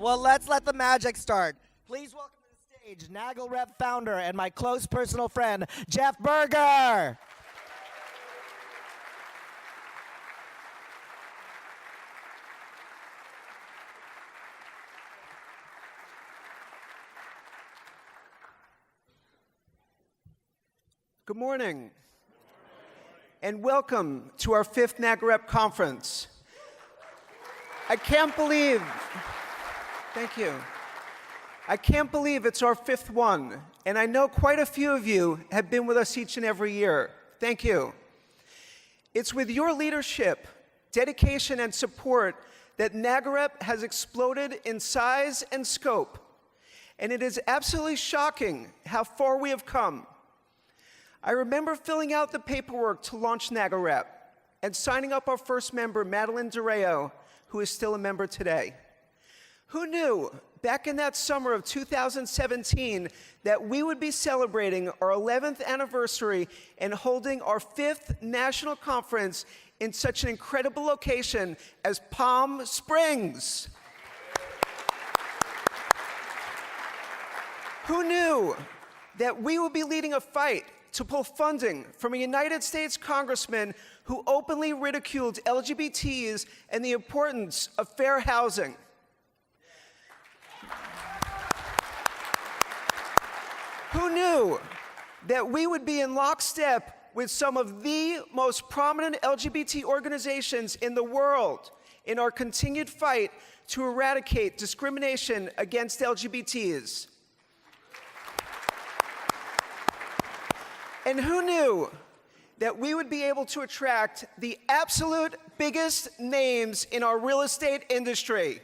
Well, let's let the magic start. Please welcome to the stage NAGLREP founder and my close personal friend, Jeff Berger. Good morning, and welcome to our 5th NAGLREP conference. I can't believe it's our 5th one, and I know quite a few of you have been with us each and every year. Thank you. It's with your leadership, dedication, and support that NAGLREP has exploded in size and scope, and it is absolutely shocking how far we have come. I remember filling out the paperwork to launch NAGLREP and signing up our first member, Madeline DeReo, who is still a member today. Who knew back in that summer of 2017 that we would be celebrating our 11th anniversary and holding our 5th national conference in such an incredible location as Palm Springs? Who knew that we would be leading a fight to pull funding from a United States congressman who openly ridiculed LGBTs and the importance of fair housing? Who knew that we would be in lockstep with some of the most prominent LGBT organizations in the world in our continued fight to eradicate discrimination against LGBTs? And who knew that we would be able to attract the absolute biggest names in our real estate industry?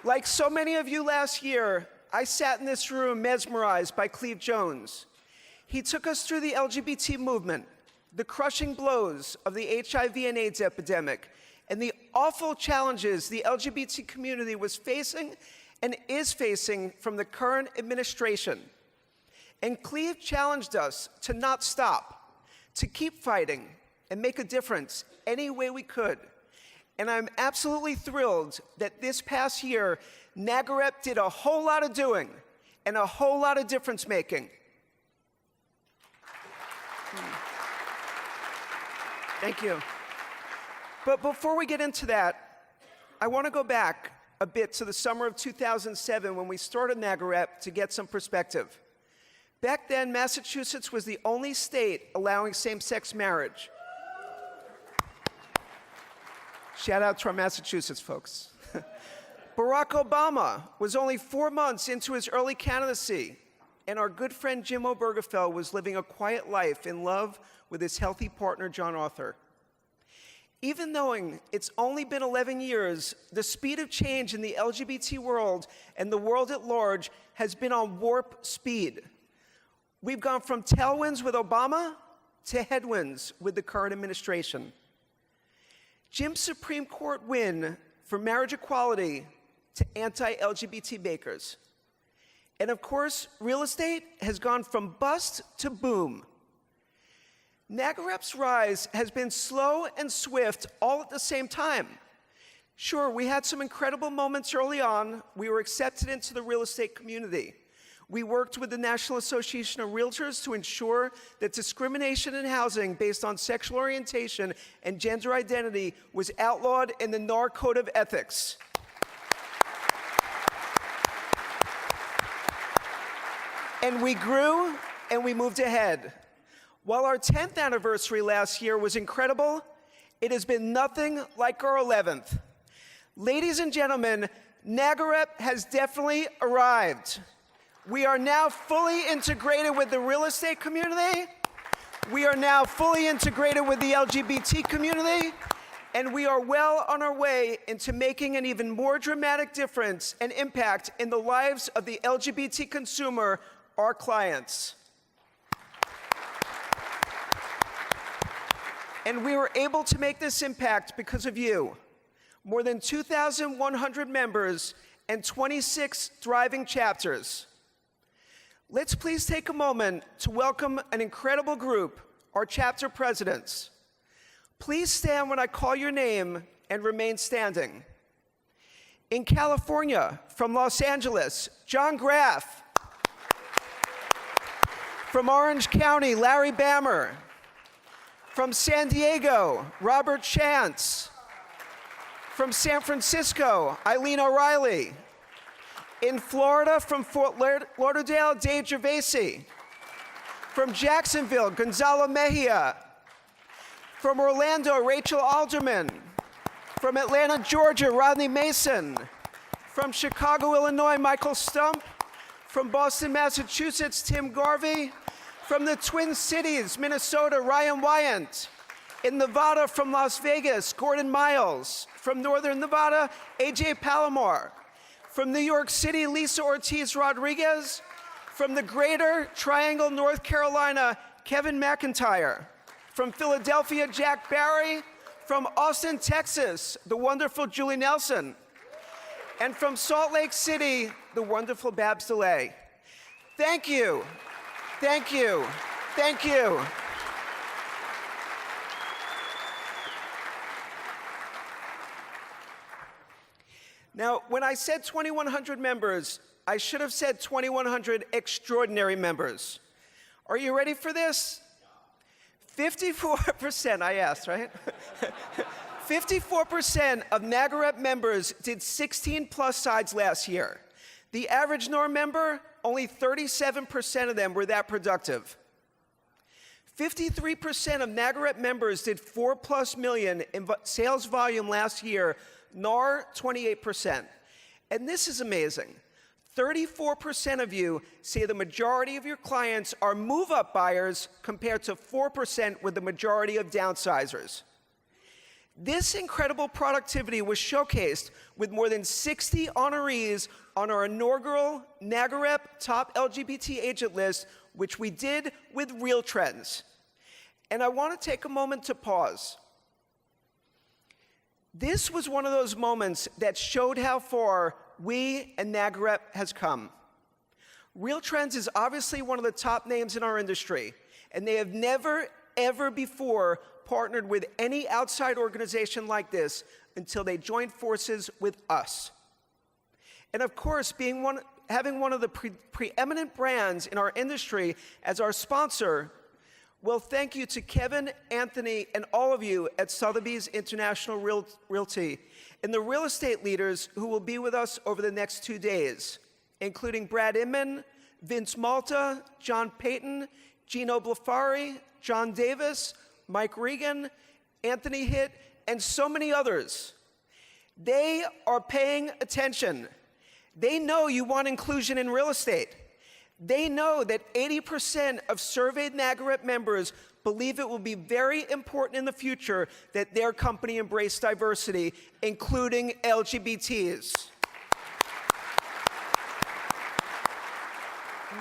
Like so many of you last year, I sat in this room mesmerized by Cleve Jones. He took us through the LGBT movement, the crushing blows of the HIV and AIDS epidemic, and the awful challenges the LGBT community was facing and is facing from the current administration. And Cleve challenged us to not stop, to keep fighting and make a difference any way we could. And I'm absolutely thrilled that this past year, NAGLREP did a whole lot of doing and a whole lot of difference making. Thank you. But before we get into that, I want to go back a bit to the summer of 2007 when we started NAGLREP to get some perspective. Back then, Massachusetts was the only state allowing same-sex marriage. Shout out to our Massachusetts folks. Barack Obama was only 4 months into his early candidacy, and our good friend Jim Obergefell was living a quiet life in love with his healthy partner, John Arthur. Even knowing it's only been 11 years, the speed of change in the LGBT world and the world at large has been on warp speed. We've gone from tailwinds with Obama to headwinds with the current administration. Jim's Supreme Court win for marriage equality to anti-LGBT bakers. And of course, real estate has gone from bust to boom. NAGLREP's rise has been slow and swift all at the same time. Sure, we had some incredible moments early on. We were accepted into the real estate community. We worked with the National Association of Realtors to ensure that discrimination in housing based on sexual orientation and gender identity was outlawed in the NAR Code of Ethics. And we grew and we moved ahead. While our 10th anniversary last year was incredible, it has been nothing like our 11th. Ladies and gentlemen, NAGLREP has definitely arrived. We are now fully integrated with the real estate community. We are now fully integrated with the LGBT community. And we are well on our way into making an even more dramatic difference and impact in the lives of the LGBT consumer, our clients. And we were able to make this impact because of you. More than 2,100 members and 26 thriving chapters. Let's please take a moment to welcome an incredible group, our chapter presidents. Please stand when I call your name and remain standing. In California, from Los Angeles, John Graff. From Orange County, Larry Bammer. From San Diego, Robert Chance. From San Francisco, Eileen O'Reilly. In Florida, from Fort Lauderdale, Dave Gervasi. From Jacksonville, Gonzalo Mejia. From Orlando, Rachel Alderman. From Atlanta, Georgia, Rodney Mason. From Chicago, Illinois, Michael Stump. From Boston, Massachusetts, Tim Garvey. From the Twin Cities, Minnesota, Ryan Wyant. In Nevada, from Las Vegas, Gordon Miles. From Northern Nevada, AJ Palomar. From New York City, Lisa Ortiz Rodriguez. From the Greater Triangle, North Carolina, Kevin McIntyre. From Philadelphia, Jack Barry. From Austin, Texas, the wonderful Julie Nelson. And from Salt Lake City, the wonderful Babs DeLay. Thank you. Thank you. Thank you. Now, when I said 2,100 members, I should have said 2,100 extraordinary members. Are you ready for this? 54%, I asked, right? 54% of NAGLREP members did 16 plus sides last year. The average NOR member, only 37% of them were that productive. 53% of NAGLREP members did 4+ million in sales volume last year, NAR 28%. And this is amazing. 34% of you say the majority of your clients are move-up buyers compared to 4% with the majority of downsizers. This incredible productivity was showcased with more than 60 honorees on our inaugural NAGLREP Top LGBT Agent list, which we did with Real Trends. And I want to take a moment to pause. This was one of those moments that showed how far we and NAGLREP has come. Real Trends is obviously one of the top names in our industry, and they have never, ever before partnered with any outside organization like this until they joined forces with us. And of course, having one of the preeminent brands in our industry as our sponsor, well, thank you to Kevin, Anthony, and all of you at Sotheby's International Realty, and the real estate leaders who will be with us over the next 2 days, including Brad Inman, Vince Malta, John Payton, Gino Blafari, John Davis, Mike Regan, Anthony Hitt, and so many others. They are paying attention. They know you want inclusion in real estate. They know that 80% of surveyed NAGLREP members believe it will be very important in the future that their company embrace diversity, including LGBTs.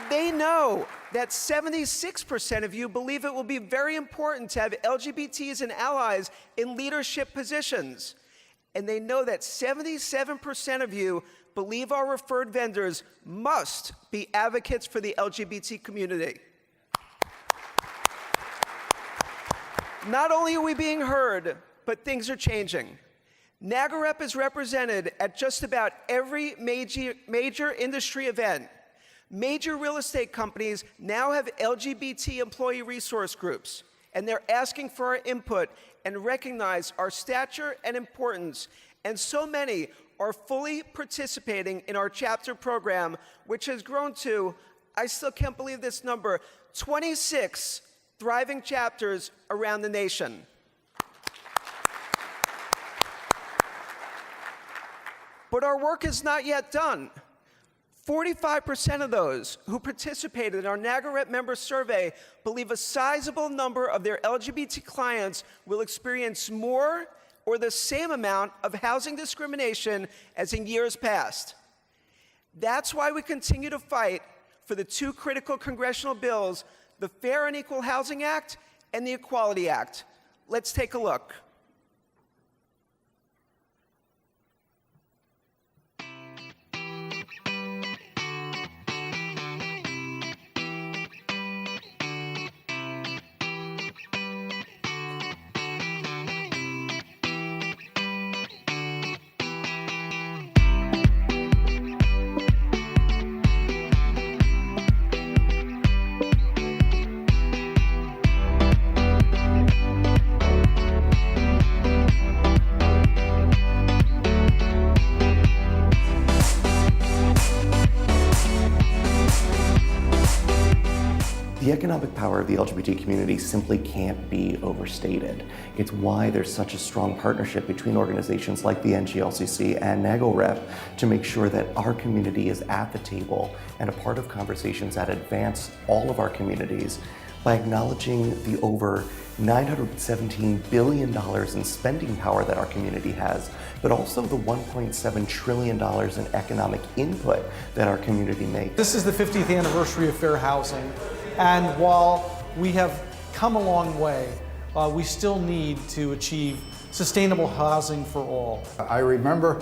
They know that 76% of you believe it will be very important to have LGBTs and allies in leadership positions. And they know that 77% of you believe our referred vendors must be advocates for the LGBT community. Not only are we being heard, but things are changing. NAGLREP is represented at just about every major industry event. Major real estate companies now have LGBT employee resource groups, and they're asking for our input and recognize our stature and importance. And so many are fully participating in our chapter program, which has grown to, I still can't believe this number, 26 thriving chapters around the nation. But our work is not yet done. 45% of those who participated in our NAGLREP member survey believe a sizable number of their LGBT clients will experience more or the same amount of housing discrimination as in years past. That's why we continue to fight for the two critical congressional bills, the Fair and Equal Housing Act and the Equality Act. Let's take a look. power of the LGBT community simply can't be overstated. It's why there's such a strong partnership between organizations like the NGLCC and NAGLREP to make sure that our community is at the table and a part of conversations that advance all of our communities by acknowledging the over $917 billion in spending power that our community has, but also the $1.7 trillion in economic input that our community makes. This is the 50th anniversary of fair housing, and while we have come a long way, we still need to achieve sustainable housing for all. I remember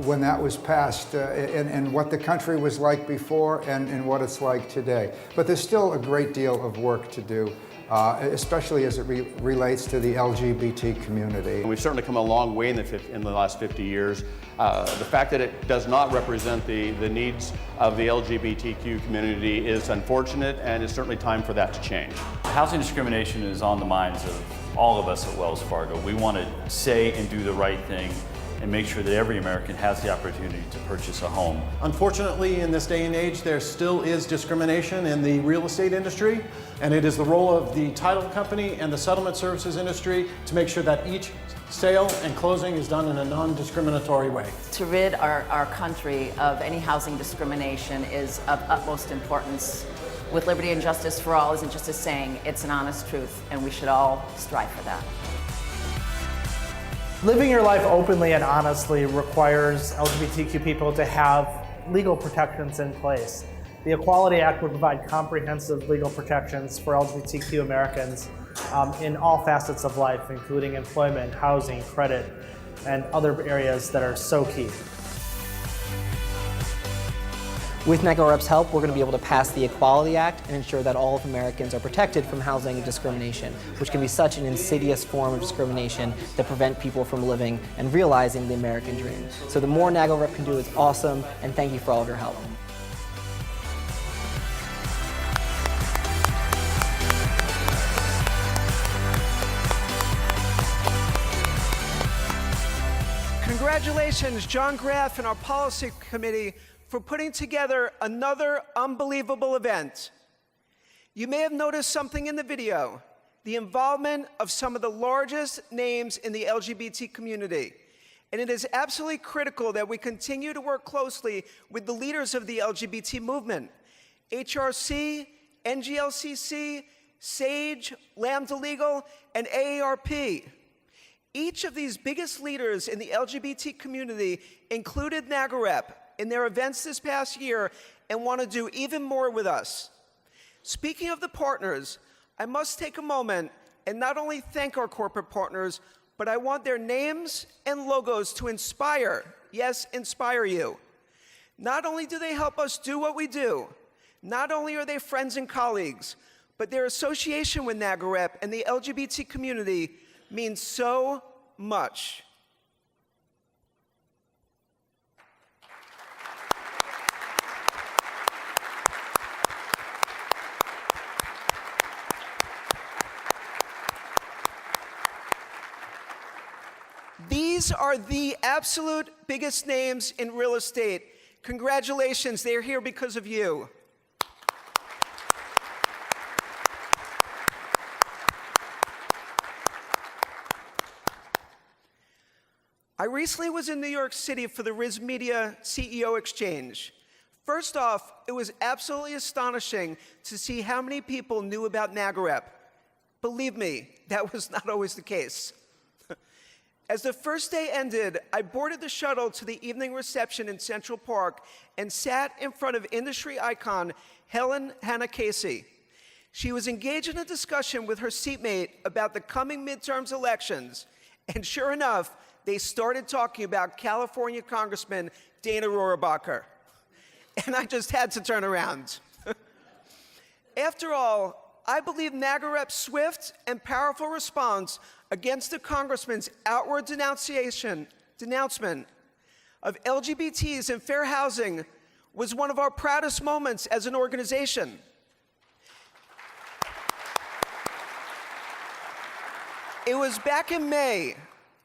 when that was passed and what the country was like before and what it's like today. But there's still a great deal of work to do, especially as it relates to the LGBT community. We've certainly come a long way in the last 50 years. The fact that it does not represent the needs of the LGBTQ community is unfortunate, and it's certainly time for that to change. Housing discrimination is on the minds of all of us at Wells Fargo. We want to say and do the right thing and make sure that every American has the opportunity to purchase a home. Unfortunately, in this day and age, there still is discrimination in the real estate industry, and it is the role of the title company and the settlement services industry to make sure that each sale and closing is done in a non-discriminatory way. To rid our country of any housing discrimination is of utmost importance. With liberty and justice for all isn't just a saying, it's an honest truth, and we should all strive for that. Living your life openly and honestly requires LGBTQ people to have legal protections in place. The Equality Act would provide comprehensive legal protections for LGBTQ Americans in all facets of life, including employment, housing, credit, and other areas that are so key. With NAGLREP's help, we're going to be able to pass the Equality Act and ensure that all of Americans are protected from housing discrimination, which can be such an insidious form of discrimination that prevent people from living and realizing the American dream. So the more NAGLREP can do is awesome, and thank you for all of your help. Congratulations, John Graff and our policy committee, for putting together another unbelievable event. You may have noticed something in the video, the involvement of some of the largest names in the LGBT community. And it is absolutely critical that we continue to work closely with the leaders of the LGBT movement, HRC, NGLCC, SAGE, Lambda Legal, and AARP. Each of these biggest leaders in the LGBT community included NAGLREP in their events this past year and want to do even more with us. Speaking of the partners, I must take a moment and not only thank our corporate partners, but I want their names and logos to inspire, yes, inspire you. Not only do they help us do what we do, not only are they friends and colleagues, but their association with NAGLREP and the LGBT community means so much. These are the absolute biggest names in real estate. Congratulations, they're here because of you. I recently was in New York City for the Riz Media CEO Exchange. First off, it was absolutely astonishing to see how many people knew about NAGLREP. Believe me, that was not always the case. As the first day ended, I boarded the shuttle to the evening reception in Central Park and sat in front of industry icon Helen Hanna Casey. She was engaged in a discussion with her seatmate about the coming midterms elections, and sure enough, they started talking about California Congressman Dana Rohrabacher. And I just had to turn around. After all, I believe NAGLREP's swift and powerful response against the congressman's outward denouncement of LGBTs and fair housing was one of our proudest moments as an organization. It was back in May,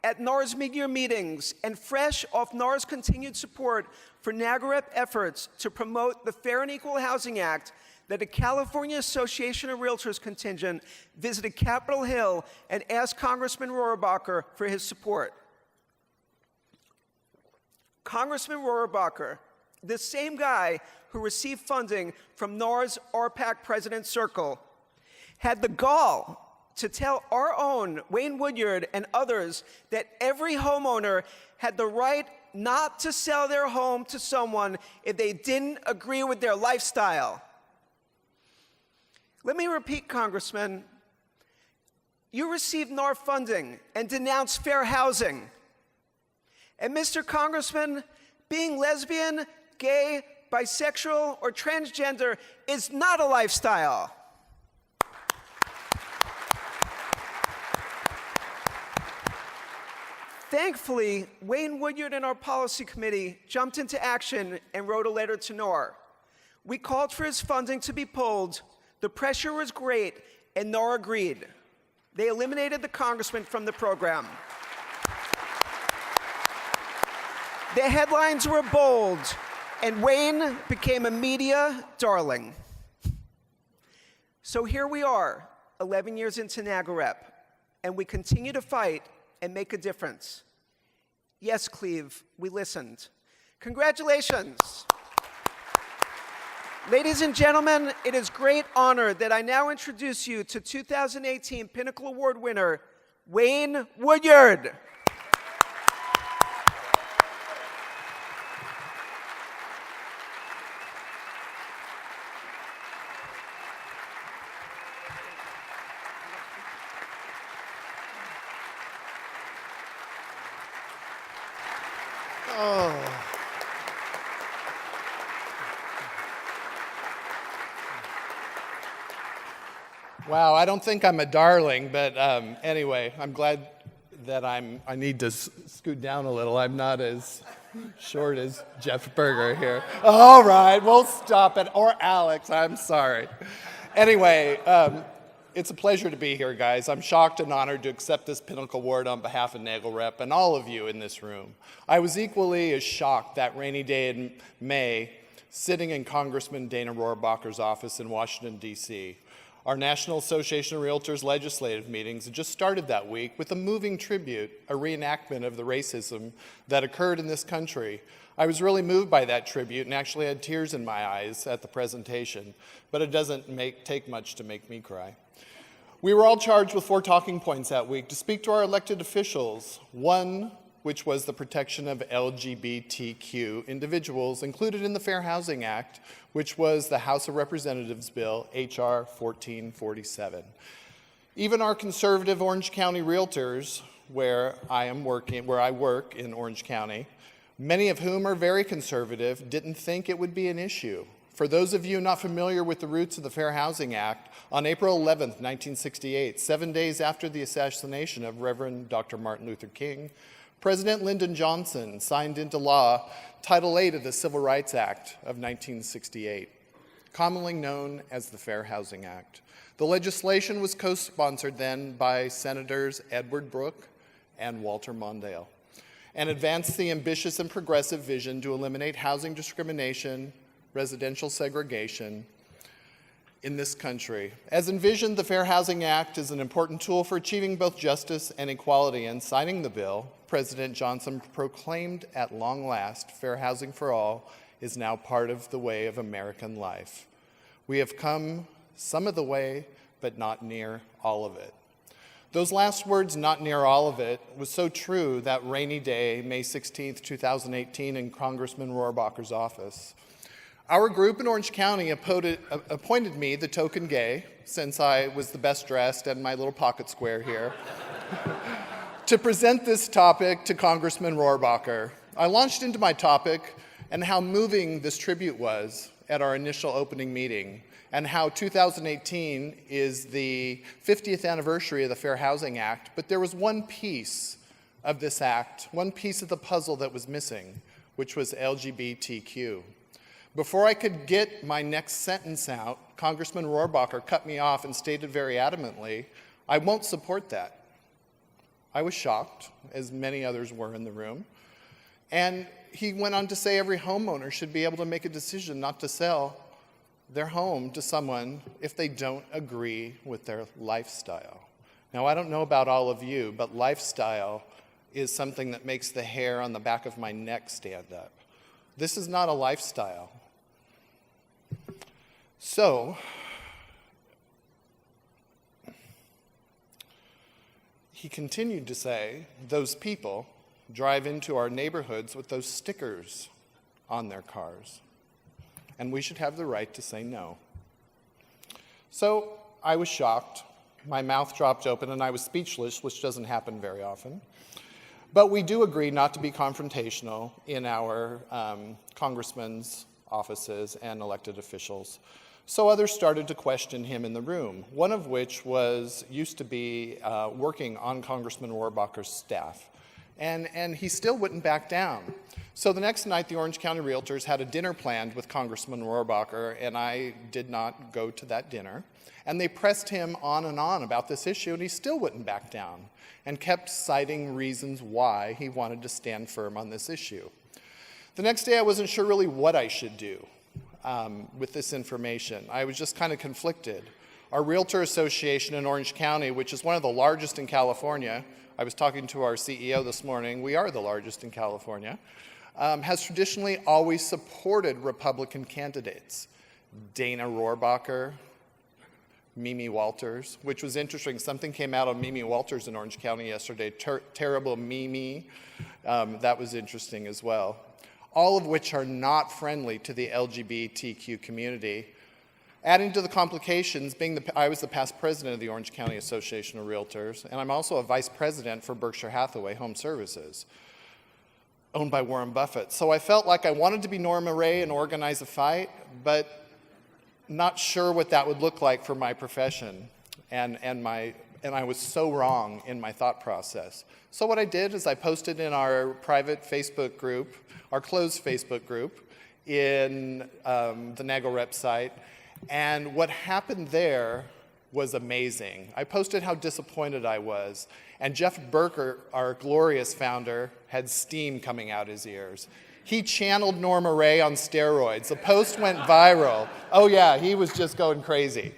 at NAR's mid-year meetings and fresh off NAR's continued support for NAGLREP efforts to promote the Fair and Equal Housing Act, that a California Association of Realtors contingent visited Capitol Hill and asked Congressman Rohrabacher for his support. Congressman Rohrabacher, the same guy who received funding from NAR's RPAC President's Circle, had the gall to tell our own Wayne Woodyard and others that every homeowner had the right not to sell their home to someone if they didn't agree with their lifestyle. Let me repeat, Congressman, you received NAR funding and denounced fair housing. And Mr. Congressman, being lesbian, gay, bisexual, or transgender is not a lifestyle. Thankfully, Wayne Woodyard and our policy committee jumped into action and wrote a letter to NAR. We called for his funding to be pulled. The pressure was great, and NAR agreed. They eliminated the congressman from the program. The headlines were bold, and Wayne became a media darling. So here we are, 11 years into NAGLREP, and we continue to fight and make a difference. Yes, Cleve, we listened. Congratulations. Ladies and gentlemen, it is great honor that I now introduce you to 2018 Pinnacle Award winner, Wayne Woodyard. Wow, I don't think I'm a darling, but anyway, I'm glad that I need to scoot down a little. I'm not as short as Jeff Berger here. All right, we'll stop it. Or Alex, I'm sorry. Anyway, it's a pleasure to be here, guys. I'm shocked and honored to accept this Pinnacle Award on behalf of NAGLREP and all of you in this room. I was equally as shocked that rainy day in May, sitting in Congressman Dana Rohrabacher's office in Washington, D.C. Our National Association of Realtors legislative meetings had just started that week with a moving tribute, a reenactment of the racism that occurred in this country. I was really moved by that tribute and actually had tears in my eyes at the presentation, but it doesn't take much to make me cry. We were all charged with 4 talking points that week to speak to our elected officials. One, which was the protection of LGBTQ individuals included in the Fair Housing Act, which was the House of Representatives Bill, H.R. 1447. Even our conservative Orange County realtors, where I work in Orange County, many of whom are very conservative, didn't think it would be an issue. For those of you not familiar with the roots of the Fair Housing Act, on April 11th, 1968, 7 days after the assassination of Reverend Dr. Martin Luther King, President Lyndon Johnson signed into law Title VIII of the Civil Rights Act of 1968, commonly known as the Fair Housing Act. The legislation was co-sponsored then by Senators Edward Brooke and Walter Mondale, and advanced the ambitious and progressive vision to eliminate housing discrimination, residential segregation in this country. As envisioned, the Fair Housing Act is an important tool for achieving both justice and equality, and signing the bill, President Johnson proclaimed at long last, fair housing for all is now part of the way of American life. We have come some of the way, but not near all of it. Those last words, not near all of it, was so true that rainy day, May 16th, 2018, in Congressman Rohrabacher's office. Our group in Orange County appointed me the token gay, since I was the best dressed and my little pocket square here, to present this topic to Congressman Rohrabacher. I launched into my topic and how moving this tribute was at our initial opening meeting, and how 2018 is the 50th anniversary of the Fair Housing Act, but there was one piece of this act, one piece of the puzzle that was missing, which was LGBTQ. Before I could get my next sentence out, Congressman Rohrabacher cut me off and stated very adamantly, "I won't support that. I was shocked, as many others were in the room. And he went on to say every homeowner should be able to make a decision not to sell their home to someone if they don't agree with their lifestyle. Now, I don't know about all of you, but lifestyle is something that makes the hair on the back of my neck stand up. This is not a lifestyle. So, he continued to say, those people drive into our neighborhoods with those stickers on their cars, and we should have the right to say no. So I was shocked. My mouth dropped open and I was speechless, which doesn't happen very often. But we do agree not to be confrontational in our congressmen's offices and elected officials. So others started to question him in the room, one of which used to be working on Congressman Rohrabacher's staff. And he still wouldn't back down. So the next night, the Orange County Realtors had a dinner planned with Congressman Rohrabacher, and I did not go to that dinner. And they pressed him on and on about this issue, and he still wouldn't back down, and kept citing reasons why he wanted to stand firm on this issue. The next day, I wasn't sure really what I should do with this information. I was just kind of conflicted. Our Realtor Association in Orange County, which is one of the largest in California, I was talking to our CEO this morning, we are the largest in California, has traditionally always supported Republican candidates. Dana Rohrabacher, Mimi Walters, which was interesting. Something came out on Mimi Walters in Orange County yesterday, terrible Mimi. That was interesting as well. All of which are not friendly to the LGBTQ community. Adding to the complications, I was the past president of the Orange County Association of Realtors, and I'm also a vice president for Berkshire Hathaway Home Services, owned by Warren Buffett. So I felt like I wanted to be Norma Ray and organize a fight, but not sure what that would look like for my profession. And I was so wrong in my thought process. So what I did is I posted in our private Facebook group, our closed Facebook group, in the NAGLREP site. And what happened there was amazing. I posted how disappointed I was. And Jeff Berger, our glorious founder, had steam coming out his ears. He channeled Norma Ray on steroids. The post went viral. Oh yeah, he was just going crazy.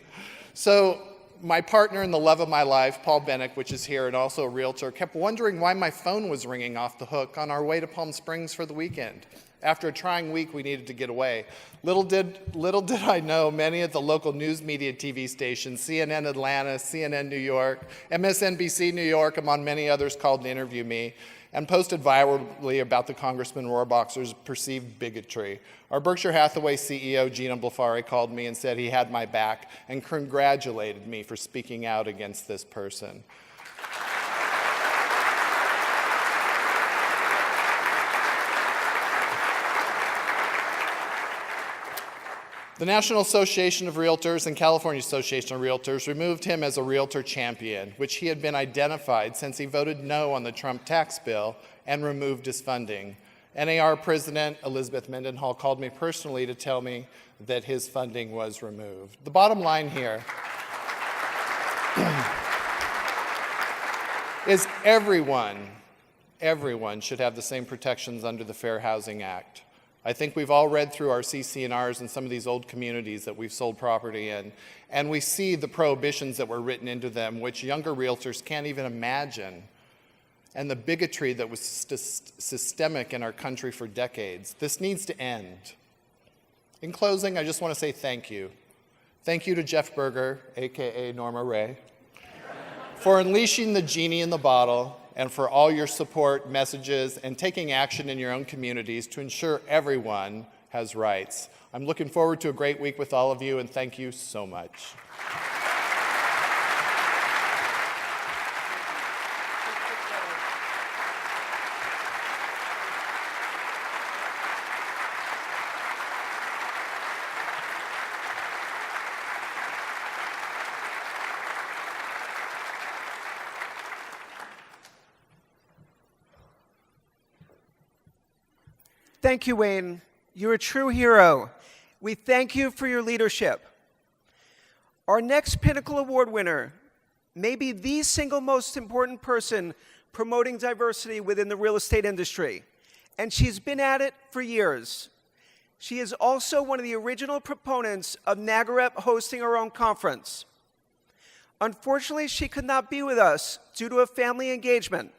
So my partner in the love of my life, Paul Bennick, which is here and also a realtor, kept wondering why my phone was ringing off the hook on our way to Palm Springs for the weekend. After a trying week, we needed to get away. Little did I know, many of the local news media TV stations, CNN Atlanta, CNN New York, MSNBC New York, among many others, called to interview me and posted virally about the Congressman Rohrabacher's perceived bigotry. Our Berkshire Hathaway CEO, Gina Blafari, called me and said he had my back and congratulated me for speaking out against this person. The National Association of Realtors and California Association of Realtors removed him as a realtor champion, which he had been identified since he voted no on the Trump tax bill and removed his funding. NAR President Elizabeth Mendenhall called me personally to tell me that his funding was removed. The bottom line here is everyone should have the same protections under the Fair Housing Act. I think we've all read through our CC&Rs in some of these old communities that we've sold property in, and we see the prohibitions that were written into them, which younger realtors can't even imagine, and the bigotry that was systemic in our country for decades. This needs to end. In closing, I just want to say thank you. Thank you to Jeff Berger, AKA Norma Ray, for unleashing the genie in the bottle, and for all your support, messages, and taking action in your own communities to ensure everyone has rights. I'm looking forward to a great week with all of you, and thank you so much. Thank you, Wayne. You're a true hero. We thank you for your leadership. Our next Pinnacle Award winner may be the single most important person promoting diversity within the real estate industry, and she's been at it for years. She is also one of the original proponents of NAGLREP hosting her own conference. Unfortunately, she could not be with us due to a family engagement.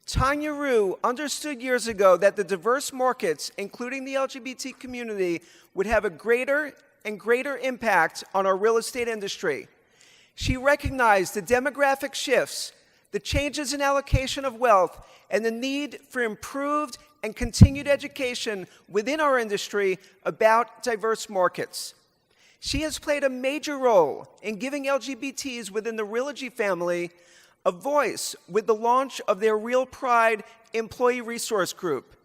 Tanya Rue understood years ago that the diverse markets, including the LGBT community, would have a greater and greater impact on our real estate industry. She recognized the demographic shifts, the changes in allocation of wealth, and the need for improved and continued education within our industry about diverse markets. She has played a major role in giving LGBTs within the Realogy family a voice with the launch of their Real Pride Employee Resource Group.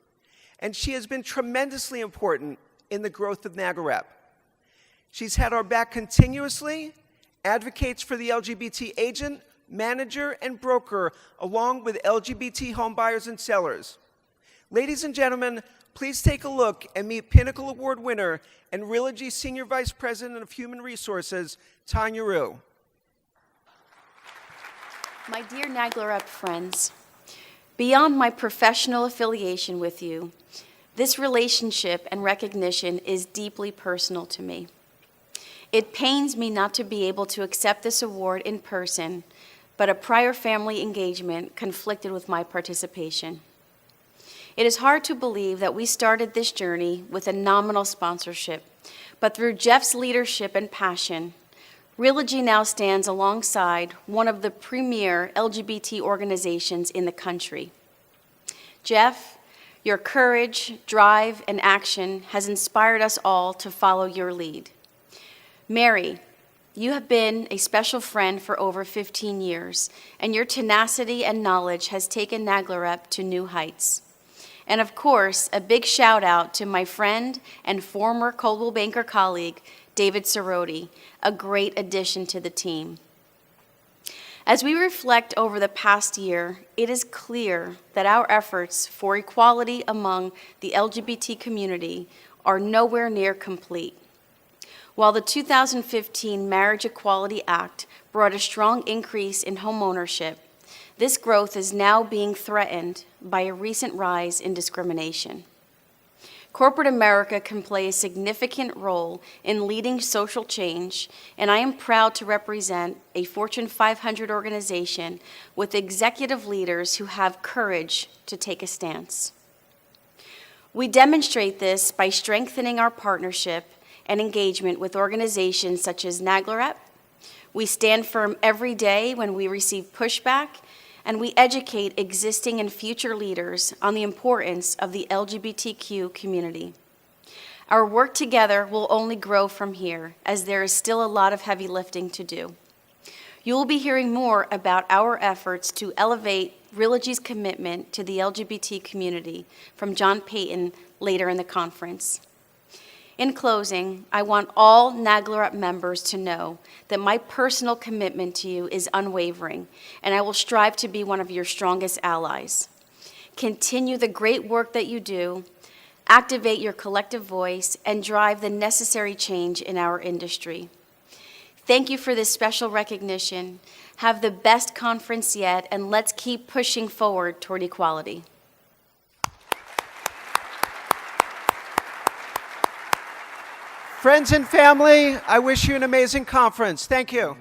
And she has been tremendously important in the growth of NAGLREP. She's had our back continuously, advocates for the LGBT agent, manager, and broker, along with LGBT home buyers and sellers. Ladies and gentlemen, please take a look and meet Pinnacle Award winner and Realogy Senior Vice President of Human Resources, Tanya Rue. My dear NAGLREP friends, beyond my professional affiliation with you, this relationship and recognition is deeply personal to me. It pains me not to be able to accept this award in person, but a prior family engagement conflicted with my participation. It is hard to believe that we started this journey with a nominal sponsorship, but through Jeff's leadership and passion, Realogy now stands alongside one of the premier LGBT organizations in the country. Jeff, your courage, drive, and action has inspired us all to follow your lead. Mary, you have been a special friend for over 15 years, and your tenacity and knowledge has taken NAGLREP to new heights. And of course, a big shout out to my friend and former Coldwell Banker colleague, David Cerroti, a great addition to the team. As we reflect over the past year, it is clear that our efforts for equality among the LGBT community are nowhere near complete. While the 2015 Marriage Equality Act brought a strong increase in homeownership, this growth is now being threatened by a recent rise in discrimination. Corporate America can play a significant role in leading social change, and I am proud to represent a Fortune 500 organization with executive leaders who have courage to take a stance. We demonstrate this by strengthening our partnership and engagement with organizations such as NAGLREP. We stand firm every day when we receive pushback, and we educate existing and future leaders on the importance of the LGBTQ community. Our work together will only grow from here, as there is still a lot of heavy lifting to do. You will be hearing more about our efforts to elevate Realogy's commitment to the LGBT community from John Payton later in the conference. In closing, I want all NAGLREP members to know that my personal commitment to you is unwavering, and I will strive to be one of your strongest allies. Continue the great work that you do, activate your collective voice, and drive the necessary change in our industry. Thank you for this special recognition. Have the best conference yet, and let's keep pushing forward toward equality. Friends and family, I wish you an amazing conference. Thank you.